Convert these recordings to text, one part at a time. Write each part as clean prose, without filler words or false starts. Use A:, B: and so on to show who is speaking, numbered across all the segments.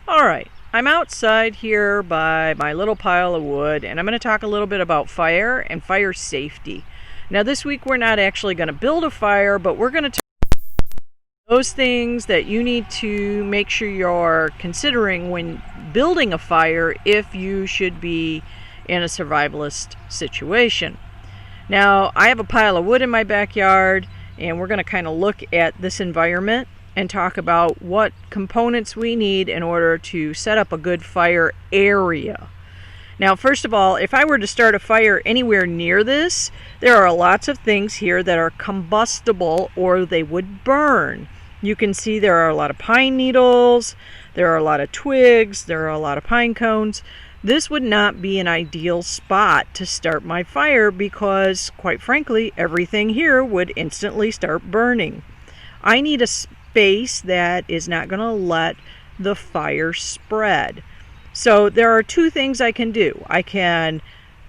A: Alright, I'm outside here by my little pile of wood, and I'm going to talk a little bit about fire and fire safety. Now this week we're not actually going to build a fire, but we're going to talk about those things that you need to make sure you're considering when building a fire if you should be in a survivalist situation. Now I have a pile of wood in my backyard, and we're going to kind of look at this environment and talk about what components we need in order to set up a good fire area. Now, first of all, if I were to start a fire anywhere near this, there are lots of things here that are combustible or they would burn. You can see there are a lot of pine needles, there are a lot of twigs, there are a lot of pine cones. This would not be an ideal spot to start my fire because, quite frankly, everything here would instantly start burning. I need a space that is not going to let the fire spread. So there are two things I can do. I can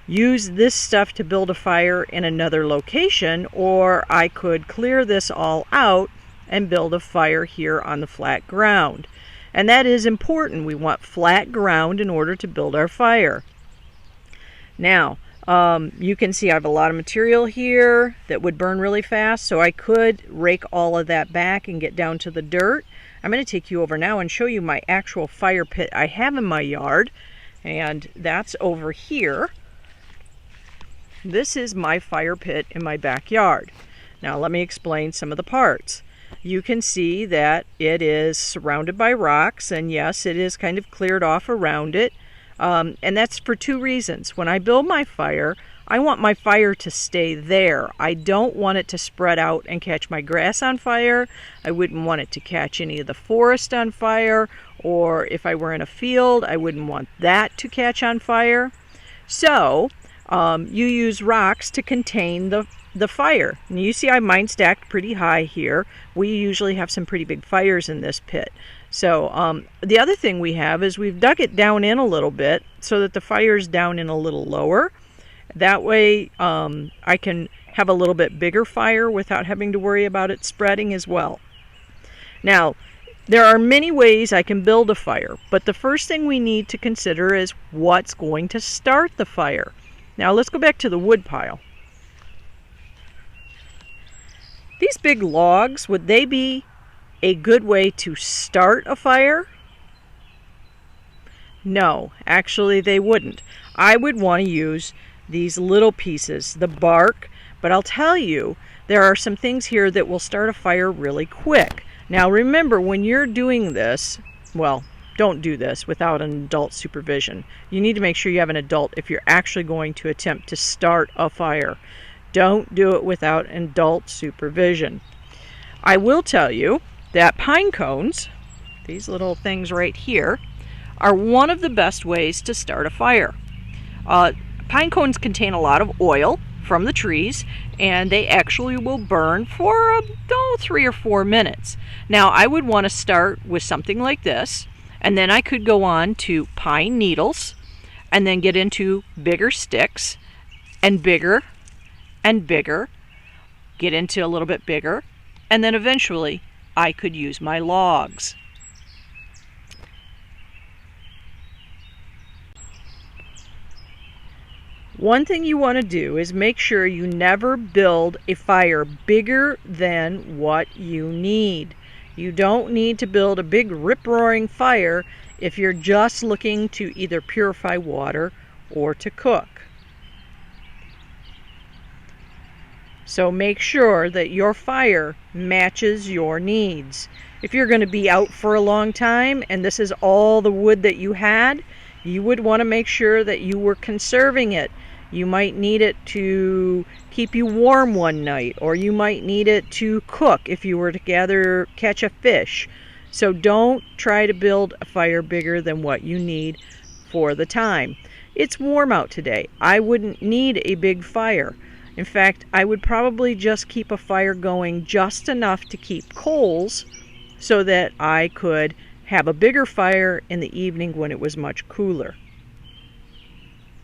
A: use this stuff to build a fire in another location, or I could clear this all out and build a fire here on the flat ground. And that is important. We want flat ground in order to build our fire. Now, you can see I have a lot of material here that would burn really fast, so I could rake all of that back and get down to the dirt. I'm going to take you over now and show you my actual fire pit I have in my yard, and that's over here. This is my fire pit in my backyard. Now let me explain some of the parts. You can see that it is surrounded by rocks, and yes, it is kind of cleared off around it. And that's for two reasons. When I build my fire, I want my fire to stay there. I don't want it to spread out and catch my grass on fire. I wouldn't want it to catch any of the forest on fire, or if I were in a field, I wouldn't want that to catch on fire. So you use rocks to contain the fire. And you see I mine stacked pretty high here. We usually have some pretty big fires in this pit. So the other thing we have is we've dug it down in a little bit so that the fire's down in a little lower. That way I can have a little bit bigger fire without having to worry about it spreading as well. Now, there are many ways I can build a fire, but the first thing we need to consider is what's going to start the fire. Now let's go back to the wood pile. These big logs, would they be a good way to start a fire? No, actually they wouldn't. I would want to use these little pieces, the bark, but I'll tell you, there are some things here that will start a fire really quick. Now remember, when you're doing this, well, don't do this without an adult supervision. You need to make sure you have an adult if you're actually going to attempt to start a fire. Don't do it without adult supervision. I will tell you that pine cones, these little things right here, are one of the best ways to start a fire. Pine cones contain a lot of oil from the trees, and they actually will burn for 3 or 4 minutes. Now I would want to start with something like this, and then I could go on to pine needles, and then get into bigger sticks, and bigger, and bigger, get into a little bit bigger, and then eventually I could use my logs. One thing you want to do is make sure you never build a fire bigger than what you need. You don't need to build a big rip-roaring fire if you're just looking to either purify water or to cook. So make sure that your fire matches your needs. If you're going to be out for a long time and this is all the wood that you had, you would want to make sure that you were conserving it. You might need it to keep you warm one night, or you might need it to cook if you were to catch a fish. So don't try to build a fire bigger than what you need for the time. It's warm out today. I wouldn't need a big fire. In fact, I would probably just keep a fire going just enough to keep coals so that I could have a bigger fire in the evening when it was much cooler.